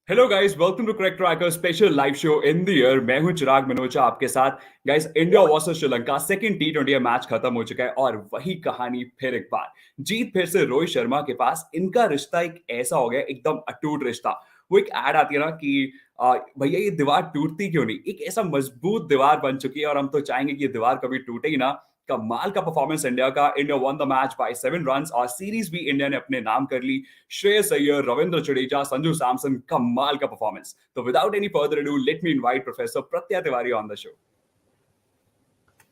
Hello guys, welcome to crack tracker special live show in the year. मैं हूं चिराग मनोचा आपके साथ। Guys, India versus Sri Lanka second टी20 match खत्म हो चुका है और वही कहानी फिर एक बार। जीत फिर से रोहित शर्मा के पास। इनका रिश्ता एक ऐसा हो गया, एकदम अटूट रिश्ता। वो एक ऐड आती है ना कि भैया ये दीवार टूटती क्यों नहीं। एक ऐसा मजबूत दीवार बन चुकी है और हम तो चाहेंगे कि ये दीवार कभी टूटे ही ना। कमाल का परफॉर्मेंस इंडिया का। India won the match by 7 runs और सीरीज भी इंडिया ने अपने नाम कर ली। श्रेयस अय्यर, रविंद्र जडेजा, संजू सैमसन, कमाल का परफॉर्मेंस। तो without any further ado, let me invite professor Pratya Tiwari on the show.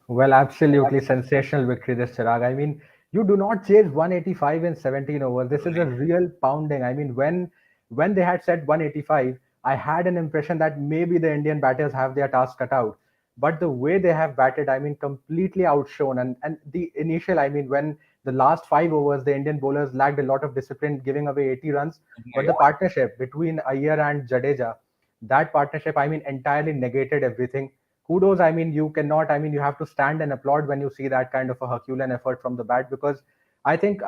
Well, absolutely sensational victory this Chirag. I mean, you do not chase 185 in 17 overs. This is a Right. real pounding. I mean, when they had said 185, I had an impression that maybe the Indian batters have their task cut out. But the way they have batted, I mean, completely outshone. And the initial, I mean, when the last 5 overs, the Indian bowlers lacked a lot of discipline, giving away 80 runs. But the Right. partnership between Iyer and Jadeja, that partnership, I mean, entirely negated everything. Kudos. I mean, you cannot, I mean, you have to stand and applaud when you see that kind of a Herculean effort from the bat, because I think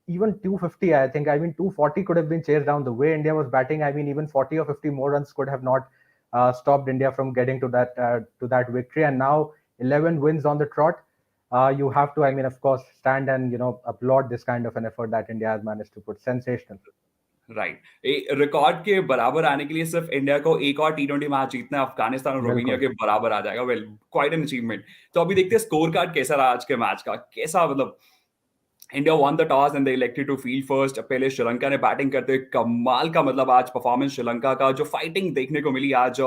even 250, I think, I mean, 240 could have been chased down. The way India was batting, I mean, even 40 or 50 more runs could have not stopped India from getting to that victory. And now 11 wins on the trot. You have to, I mean, of course, stand and applaud this kind of an effort that India has managed to put. Sensational. Right. Record के बराबर आने के लिए सिर्फ India को एक और टी20 match जीतना है। अफगानिस्तान और रोमानिया बिल्कुल। के बराबर आ जाएगा। Well, quite an achievement. तो अभी देखते हैं स्कोर कार्ड कैसा रहा आज के मैच का। कैसा मतलब India won the toss and they elected to field first. पहले श्रीलंका ने बैटिंग करते हुए कमाल का मतलब आज परफॉर्मेंस श्रीलंका का जो फाइटिंग देखने को मिली आज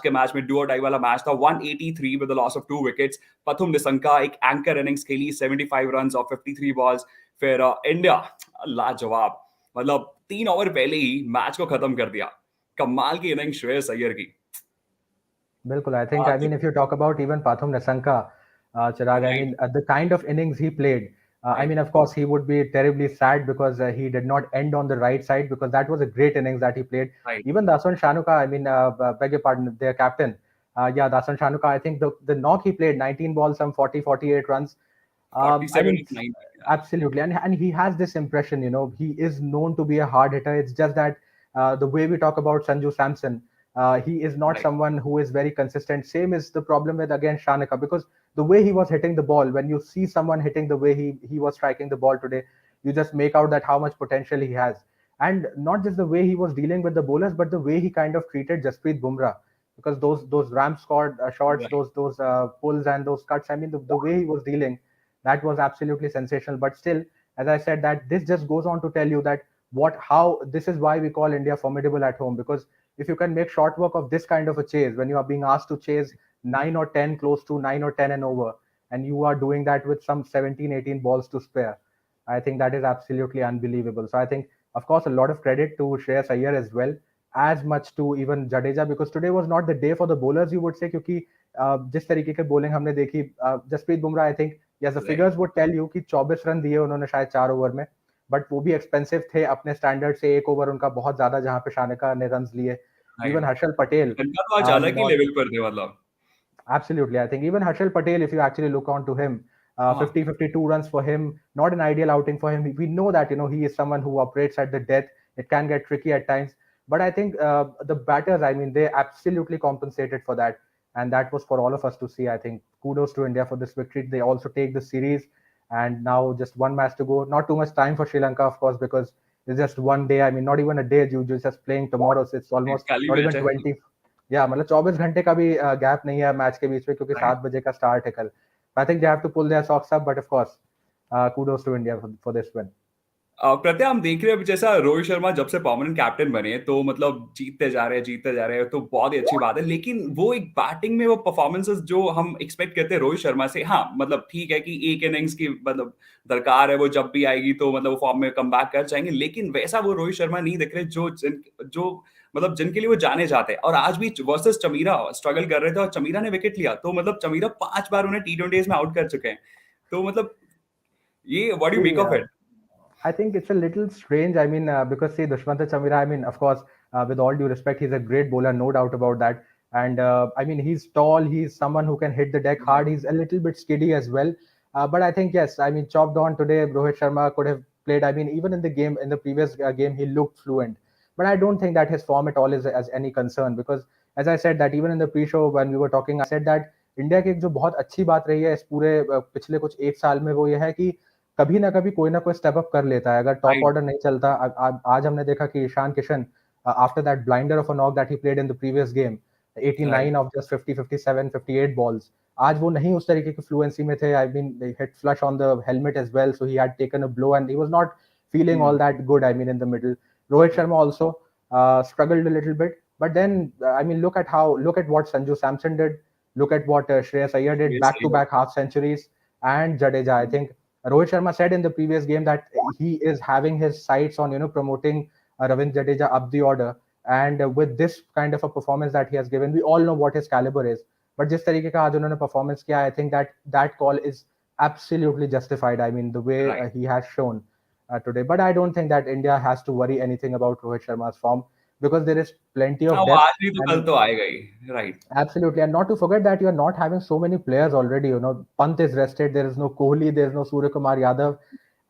के मैच में। डू और डाई वाला मैच था। 183 with the loss of 2 wickets. Pathum Nissanka एक एंकर इनिंग्स खेली, 75 रन्स और 53 बॉल्स। फिर इंडिया लाजवाब, मतलब 3 ओवर पहले ही मैच को खत्म कर दिया। कमाल की इनिंग श्रेयस अय्यर की। Bilkul. I mean, if you talk about even Pathum Nasanka, Chirag, I right. mean, the kind of innings he played, I mean, right. of course, he would be terribly sad because he did not end on the right side, because that was a great innings that he played. Right. Even Dasan Shanuka, I mean, beg your pardon, their captain, yeah, Dasan Shanuka, I think the knock he played, 19 balls, some 40, 48 runs. I 47 mean, 9। absolutely. And he has this impression, he is known to be a hard hitter. It's just that the way we talk about Sanju Samson, he is not right. someone who is very consistent. Same is the problem with, again, Shanaka, because the way he was hitting the ball, when you see someone hitting the way he was striking the ball today, you just make out that how much potential he has. And not just the way he was dealing with the bowlers, but the way he kind of treated Jasprit Bumrah, because those ram scored shots, right. those pulls and those cuts. I mean, the way he was dealing, that was absolutely sensational. But still, as I said, that this just goes on to tell you that how this is why we call India formidable at home, because if you can make short work of this kind of a chase, when you are being asked to chase 9 or 10, close to 9 or 10 and over, and you are doing that with some 17, 18 balls to spare, I think that is absolutely unbelievable. So I think, of course, a lot of credit to Shreyas Iyer as well, as much to even Jadeja, because today was not the day for the bowlers, you would say, क्योंकि जिस तरीके के bowling हमने देखी, Jasprit Bumrah, I think, yes, the right. figures would tell you कि 24 run दिए उन्होंने शायद 4 ओवर में, बट वो भी एक्सपेंसिव थे अपने स्टैंडर्ड से। एक ओवर उनका बहुत ज्यादा, जहां पे शानिका ने रन लिए। Even right. हर्षल पटेल, गन्ना तो आज अलग ही नॉट लेवल पर थे मतलब। absolutely. I think even Harshal Patel, if you actually look on to him, हाँ। 50, 52 runs for him, not an ideal outing for him. We know that, he is someone who operates at the death. It can get tricky at times. But I think the batters, I mean, they absolutely compensated for that. And that was for all of us to see. I think kudos to India for this victory. They also take the series. And now just one match to go. Not too much time for Sri Lanka, of course, because it's just one day. I mean, not even a day. You just playing tomorrow. So it's almost कल ही not even match है। 20, या मतलब 24 घंटे का भी gap नहीं है match के बीच में, क्योंकि राइट। 7 बजे का स्टार्ट है कल। I think they have to pull their socks up, but of course kudos to India for this win. प्रत्या, हम देख रहे हैं जैसा रोहित शर्मा जब से परमानेंट कैप्टन बने तो मतलब जीतते जा रहे हैं तो बहुत ही अच्छी बात है। लेकिन वो एक बैटिंग में वो परफॉर्मेंसेस जो हम एक्सपेक्ट करते हैं रोहित शर्मा से, हाँ मतलब ठीक है कि एक इनिंग्स की मतलब दरकार है, वो जब भी आएगी तो मतलब वो फॉर्म में कम बैक कर जाएंगे। लेकिन वैसा वो रोहित शर्मा नहीं दिख रहे जो मतलब जिनके लिए वो जाने जाते हैं। और आज भी वर्सेस चमीरा स्ट्रगल कर रहे थे और चमीरा ने विकेट लिया। तो मतलब चमीरा 5 बार उन्हें टी20 में आउट कर चुके हैं। तो मतलब ये what do you See, make of it? I think it's a little strange. I mean, because see, Dushmanta Chamira, I mean, of course, with all due respect, he's a great bowler, no doubt about that. And I mean, he's tall, he's someone who can hit the deck hard, he's a little bit skiddy as well. But I think, yes, I mean, chopped on today, Rohit Sharma could have played. I mean, even in the game, in the previous game, he looked fluent. But I don't think that his form at all is as any concern, because as I said that even in the pre-show when we were talking, I said that India की एक जो बहुत अच्छी बात रही है इस पूरे पिछले कुछ एक साल में, वो ये है कि कभी ना कोई स्टेप अप कर लेता है. अगर टॉप Right. ऑर्डर नहीं चलता, आज हमने देखा कि Ishan Kishan, after that blinder of a knock that he played in the previous game, Right. 89 of just 50, 57, 58 balls, आज वो नहीं उस तरीके की फ्लुएंसी में थे. I mean, they hit flush on the helmet as well, so he had taken a blow and he was not feeling all that good. I mean, in the middle, Rohit Sharma also struggled a little bit, but then I mean, look at what Sanju Samson did. Look at what Shreyas Iyer did, Yes, back to back half centuries, and Jadeja. I think Rohit Sharma said in the previous game that he is having his sights on promoting Ravindra Jadeja up the order. And with this kind of a performance that he has given, we all know what his caliber is. But जिस तरीके का आज उन्होंने performance किया, I think that that call is absolutely justified. I mean, the way right. he has shown today. But I don't think that India has to worry anything about Rohit Sharma's form, because there is plenty हाँ, of वो depth. आज नहीं तो कल And तो आएगा ही. Right. absolutely, and not to forget that you are not having so many players already. Pant is rested. There is no Kohli. There is no Surya Kumar Yadav,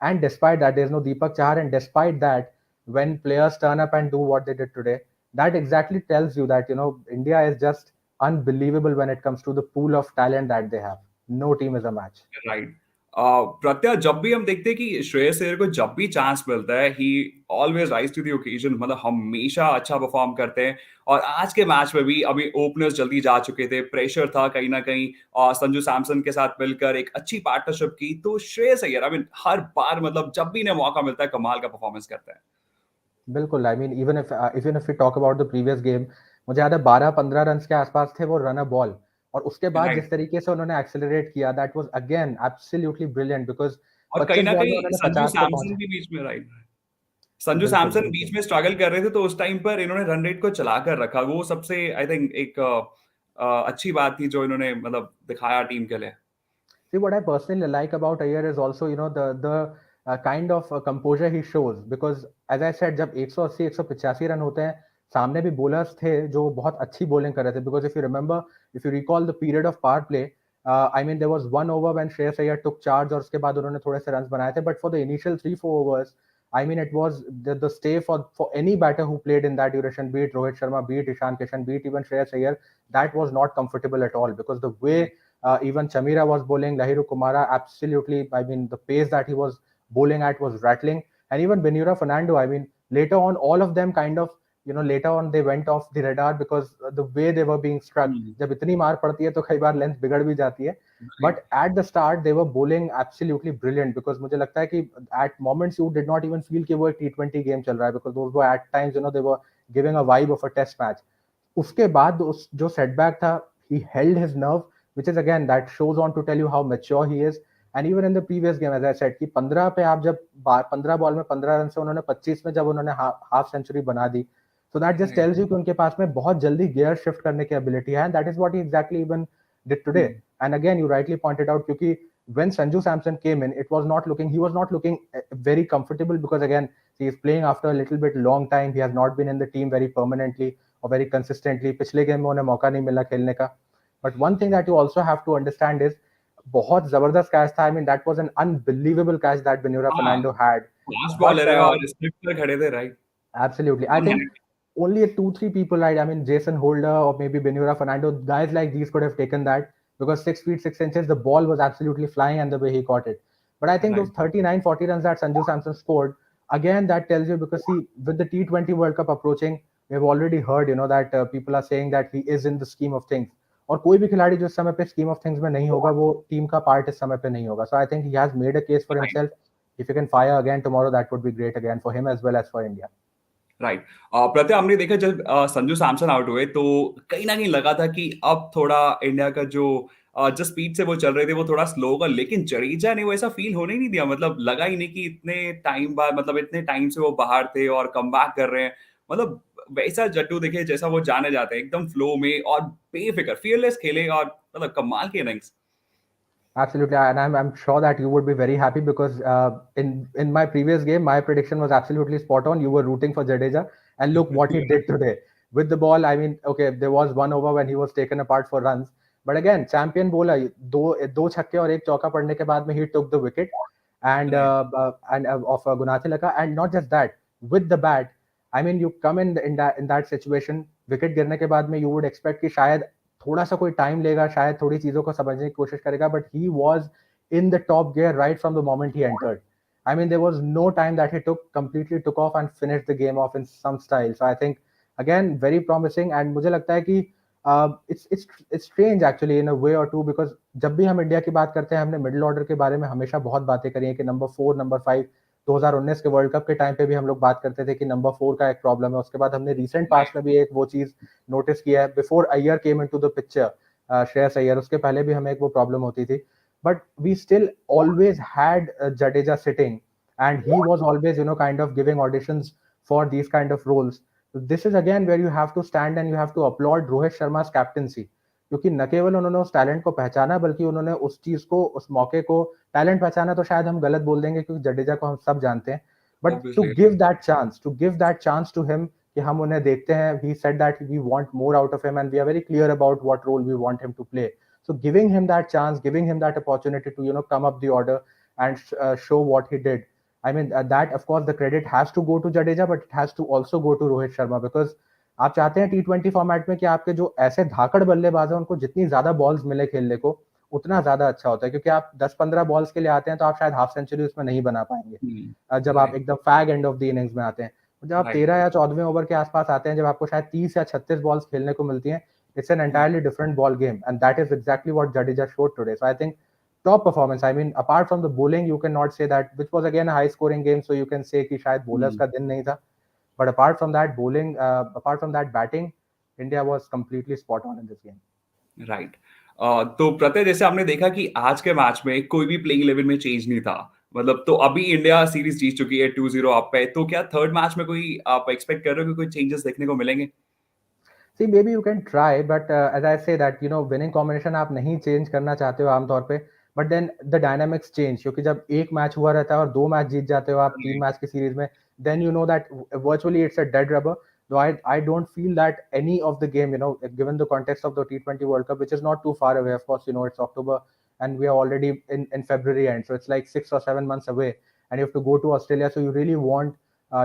and despite that, there is no Deepak Chahar. And despite that, when players turn up and do what they did today, that exactly tells you that India is just unbelievable when it comes to the pool of talent that they have. No team is a match. Right. Pratya, जब भी हम देखते हैं कि श्रेयस अय्यर को जब भी chance मिलता है, he always rise to the occasion. मतलब हमेशा अच्छा परफॉर्म करते हैं. और आज के मैच में भी अभी ओपनर्स जल्दी जा चुके थे, प्रेशर था कहीं ना कहीं, और संजू सैमसन के साथ मिलकर एक अच्छी पार्टनरशिप की. तो श्रेयस अय्यर, आई मीन, हर बार, मतलब जब भी इन्हें मौका मिलता है, कमाल का परफॉर्मेंस करता है. बिल्कुल. I mean, even if we talk about the previous game, मुझे याद है 12-15 रन के आसपास थे वो रन अ बॉल. और उसके बाद जिस राइट. तरीके से उन्होंने एक्सेलरेट किया, that was again absolutely brilliant, because और कहीं 25 ना बॉल में कहीं उन्होंने संजू 50 पे सैमसन पहुंचे. भी बीच में. राइट. संजू बिल्कुल, सैमसन बीच बिल्कुल. में स्ट्रगल कर रहे थे, तो उस टाइम पर इन्होंने रन रेट को चला कर रखा. वो सबसे, आई थिंक, एक अच्छी बात थी जो इन्होंने मतलब दिखाया टीम के लिए. See, what I personally like about Iyer is also, the kind of composure he shows, because as I said, जब 180 185 रन होते हैं, सामने भी bowlers थे जो बहुत अच्छी bowling कर रहे थे. Because if you remember, if you recall the period of power play, I mean, there was one over when Shreyas Iyer took charge और उसके बाद उन्होंने थोड़े से runs बनाए थे. But for the initial 3-4 overs, I mean, it was the stay for any batter who played in that duration, be it Rohit Sharma, be it Ishan Kishan, be it even Shreyas Iyer, that was not comfortable at all, because the way even Chamira was bowling, Lahiru Kumara, absolutely. I mean, the pace that he was bowling at was rattling. And even Benura Fernando, I mean, later on, all of them kind of, later on they went off the radar, because the way they were being struck. जब इतनी मार पड़ती है तो कई बार length बिगड़ भी जाती है. But at the start, they were bowling absolutely brilliant, because मुझे लगता है कि at moments you did not even feel कि वो एक T20 game चल रहा है, because those were at times, they were giving a vibe of a test match. उसके बाद उस जो setback था, he held his nerve, which is again, that shows on to tell you how mature he is. And even in the previous game, as I said, कि 15 पे आप जब 15 ball में 15 रन से उन्होंने 25 में जब उन्होंने हाफ सेंचुरी बना दी, so that just tells you कि उनके पास में बहुत जल्दी गियर शिफ्ट करने की एबिलिटी है, and that is what he exactly even did today. And again, you rightly pointed out, क्योंकि when Sanju Samson came in, he was not looking very comfortable, because again, he is playing after a little bit long time. He has not been in the team very permanently or very consistently. पिछले game में उन्हें मौका नहीं मिला खेलने का. But one thing that you also have to understand is, बहुत जबरदस्त कैच था. I mean, that was an unbelievable catch that Benura हाँ, Fernando had. Fast But bowler है और स्ट्रिप पर खड़े थे. Right. absolutely, I think only 2-3 people, right? I mean, Jason Holder or maybe Benura Fernando, guys like these could have taken that, because 6 feet 6 inches, the ball was absolutely flying, and the way he caught it. But I think those 39-40 runs that Sanju Samson scored, again, that tells you, because see, with the T20 World Cup approaching, we have already heard, that people are saying that he is in the scheme of things. और कोई भी खिलाड़ी जो इस समय पे scheme of things में नहीं होगा, वो टीम का पार्ट इस समय पे नहीं होगा. So I think he has made a case for himself. If you can fire again tomorrow, that would be great again for him as well as for India. Right. Pratyay, हमने देखा जब Sanju Samson out हुए, तो कहीं ना कहीं लगा था कि अब थोड़ा इंडिया का जो जिस स्पीड से वो चल रहे थे वो थोड़ा स्लो होगा. लेकिन जडेजा ने वो ऐसा फील होने ही नहीं दिया. मतलब लगा ही नहीं कि इतने टाइम बाद, मतलब इतने टाइम से वो बाहर थे और कम बैक कर रहे हैं. मतलब वैसा जट्टू देखे जैसा वो जाने जाते हैं, एकदम फ्लो में और बेफिक्र, फियरलेस खेले, और मतलब कमाल की innings. Absolutely, and I'm sure that you would be very happy, because in my previous game, my prediction was absolutely spot on. You were rooting for Jadeja, and look what he did today with the ball. I mean, okay, there was one over when he was taken apart for runs, but again, champion bowler, दो छक्के और एक चौका पड़ने के बाद में he took the wicket, and of Gunati Laka, and not just that, with the bat. I mean you come in that situation, wicket गिरने के बाद में यू वुड एक्सपेक्ट कि शायद थोड़ा सा कोई टाइम लेगा, शायद थोड़ी चीजों को समझने की कोशिश करेगा, but he was in the top gear right from the moment he entered. I mean, there was no time that he completely took off and finished the game off in some style. So I think again very promising, and मुझे लगता है कि it's strange actually in a way or two, because जब भी हम India की बात करते हैं, हमने मिडिल ऑर्डर के बारे में हमेशा बहुत बातें करी हैं कि नंबर 4 नंबर 5, 2019 के वर्ल्ड कप के टाइम पे भी हम लोग बात करते थे कि नंबर 4 का एक प्रॉब्लम है। उसके बाद हमने रिसेंट पास्ट में भी एक वो चीज नोटिस किया है, before Iyer came into the picture, Shreyas Iyer, उसके पहले भी हमें एक वो प्रॉब्लम होती थी, but we still always had Jadeja sitting, and he was always, you know, kind of giving auditions for these kind of roles. So this is again where you have to stand and you have to applaud Rohit Sharma's captaincy, क्योंकि न केवल उन्होंने उस talent को पहचाना, बल्कि उन्होंने उस चीज को, उस मौके को, टैलेंट पहचाना तो शायद हम गलत बोल देंगे क्योंकि जडेजा को हम सब जानते हैं, but to Obviously. Give that chance to him, कि हम उन्हें देखते हैं, he said that we want more out of him and we are very clear about what role we want him to play. So giving him that chance, giving him that opportunity to, you know, come up the order and show what he did. I mean, that of course the credit has to go to Jadeja, but it has to also go to Rohit Sharma, because आप चाहते हैं T20 format में कि आपके जो ऐसे धाकड़ बल्लेबाज हैं उनको जितनी ज्यादा बॉल्स मिले खेलने को, उतना ज्यादा अच्छा होता है, क्योंकि आप 10-15 बॉल्स के लिए आते हैं तो आप शायद हाफ सेंचुरी उसमें नहीं बना पाएंगे जब आप Right. एकदम fag end of the innings में आते हैं। जब आप Right. 13 या 14वें ओवर के आसपास आते हैं, जब आपको शायद 30 या 36 बॉल्स खेलने को मिलती हैं, it's an entirely different ball game, and that is exactly what Jadeja showed today. So I think top performance. I mean, apart from the bowling, you cannot say that, which was again a high scoring game, so you can say कि शायद bowlers का दिन नहीं था, but apart from that bowling, apart from that batting, India was completely spot on in this game. Right. तो प्रत्यय, जैसे आपने देखा कि आज के मैच में कोई भी प्लेइंग 11 में चेंज नहीं था, मतलब तो अभी इंडिया सीरीज जीत चुकी है, 2-0 आप पे, तो क्या थर्ड मैच में कोई आप एक्सपेक्ट कर रहे हो कि कोई चेंजेस देखने को मिलेंगे? See, maybe you can try, but as I say that, you know, winning combination आप नहीं change करना चाहते हो आमतौर पे, but then the dynamics change, क्योंकि जब एक मैच हुआ रहता है और 2 मैच जीत जाते हो आप 3 मैच की सीरीज में, then you know that virtually it's a dead rubber. Though I don't feel that any of the game, you know, given the context of the T20 World Cup, which is not too far away, of course, you know, it's October and we are already in February end, so it's like 6 or 7 months away, and you have to go to Australia, so you really want,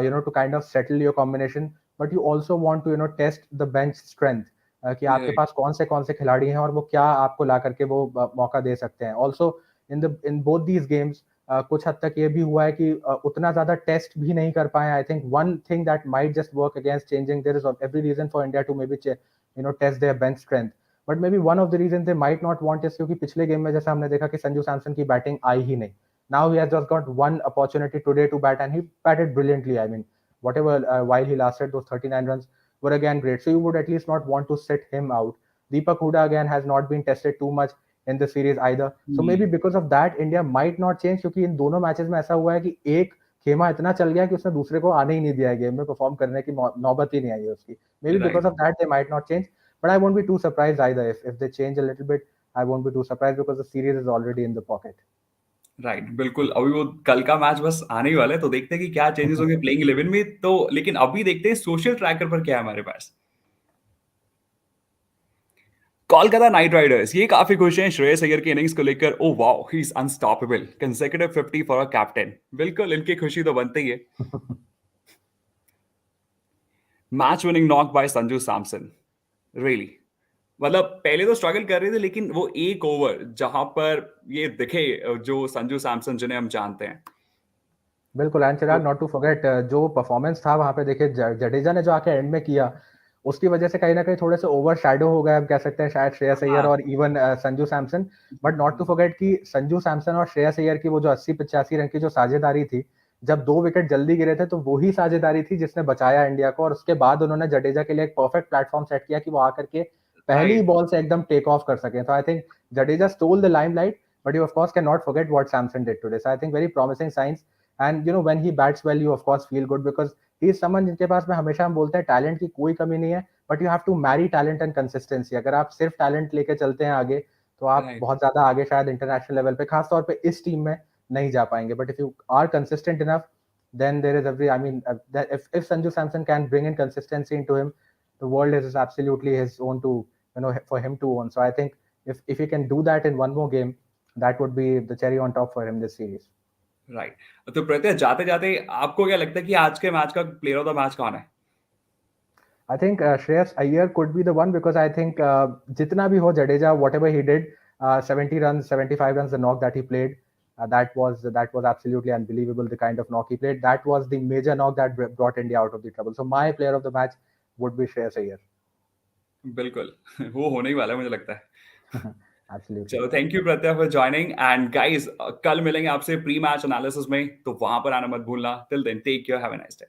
you know, to kind of settle your combination, but you also want to, you know, test the bench strength, कि आपके right. पास कौन से खिलाड़ी हैं और वो क्या आपको ला करके वो मौका दे सकते हैं। Also in both these games कुछ हद तक ये भी हुआ है कि उतना ज्यादा टेस्ट भी नहीं कर पाए। I think one thing that might just work against changing, there is every reason for India to maybe, you know, test their bench strength, but maybe one of the reason they might not want is क्योंकि पिछले game में जैसा हमने देखा कि संजू सैमसन की batting आई ही नहीं। Now he has just got one opportunity today to bat and he batted brilliantly. I mean whatever while he lasted, those 39 runs were again great. So you would at least not want to sit him out. Deepak Huda again has not been tested too much in the series either. So maybe because of that, India might not change, क्योंकि इन दोनों matches में ऐसा हुआ है कि एक खेमा इतना चल गया कि उसने दूसरे को आने ही नहीं दिया है, गेम में परफॉर्म करने की नौबत ही नहीं आई है उसकी। Maybe right. because of that they might not change, but I won't be too surprised either if they change a little bit. I won't be too surprised because the series is already in the pocket. Right, बिल्कुल। अभी वो कल का match बस आने ही वाला है, तो देखते हैं कि क्या चेंजेस होंगे प्लेइंग 11 में। तो लेकिन अभी देखते हैं सोशल ट्रैकर पर क्या है हमारे पास। कोलकाता नाइट राइडर्स ये काफी खुश हैं श्रेयस अय्यर की इनिंग्स को लेकर। Oh wow, he is unstoppable, consecutive 50 for a captain. बिल्कुल, इनकी खुशी तो बनती ही है। Match winning knock by Sanju Samson, really, मतलब पहले तो स्ट्रगल कर रहे थे, लेकिन वो एक ओवर जहां पर ये दिखे जो संजू सैमसन जिन्हें हम जानते हैं। बिल्कुल, एंड चिराग, तो नॉट टू फॉरगेट जो परफॉर्मेंस था वहां पे, देखिए जडेजा ने जो आके एंड में किया, उसकी वजह से कहीं ना कहीं थोड़े से ओवर शैडो हो गए, हम कह सकते हैं शायद श्रेयस अय्यर हाँ। और even Sanju Samson. But not to forget कि संजू सैमसन और श्रेयस अय्यर की वो जो 80-85 रन की जो साझेदारी थी, जब 2 विकेट जल्दी गिरे थे, तो वही साझेदारी थी जिसने बचाया इंडिया को, और उसके बाद उन्होंने जडेजा के लिए एक परफेक्ट प्लेटफॉर्म सेट किया कि वो आकर के पहली ही राइट। बॉल से एकदम टेक ऑफ कर सके। तो I think Jadeja stole the limelight, but you of course cannot forget what Samson did today. So I think very promising signs. And you know, when he bats well, you of course feel good, because he is someone जिनके पास में हमेशा हम बोलते हैं talent की कोई कमी नहीं है, but you have to marry talent and consistency. अगर आप सिर्फ टैलेंट लेके चलते हैं आगे, तो आप राइट। बहुत ज्यादा आगे शायद इंटरनेशनल लेवल पे, खासतौर पे इस टीम में, नहीं जा पाएंगे। But if you are consistent enough, then there is every, I mean, that if Sanju Samson can bring in consistency into him, the world is absolutely his own to, you know, for him to own. So I think if he can do that in one more game, that would be the cherry on top for him this series. Right. तो प्रत्यय, जाते जाते आपको क्या लगता है कि आज के मैच का प्लेयर ऑफ द मैच कौन है? I think Shreyas Iyer could be the one because I think jitna bhi ho Jadeja, whatever he did, 70 runs, 75 runs, the knock that he played, that was absolutely unbelievable. The kind of knock he played, that was the major knock that brought India out of the trouble. So my player of the match would be Shreyas Iyer. बिल्कुल वो होने ही वाला है मुझे लगता है. Absolutely. चलो thank you Pratyaya for joining and guys कल मिलेंगे आपसे प्री मैच एनालिसिस में तो वहां पर आना मत भूलना. Till then take care have a nice day.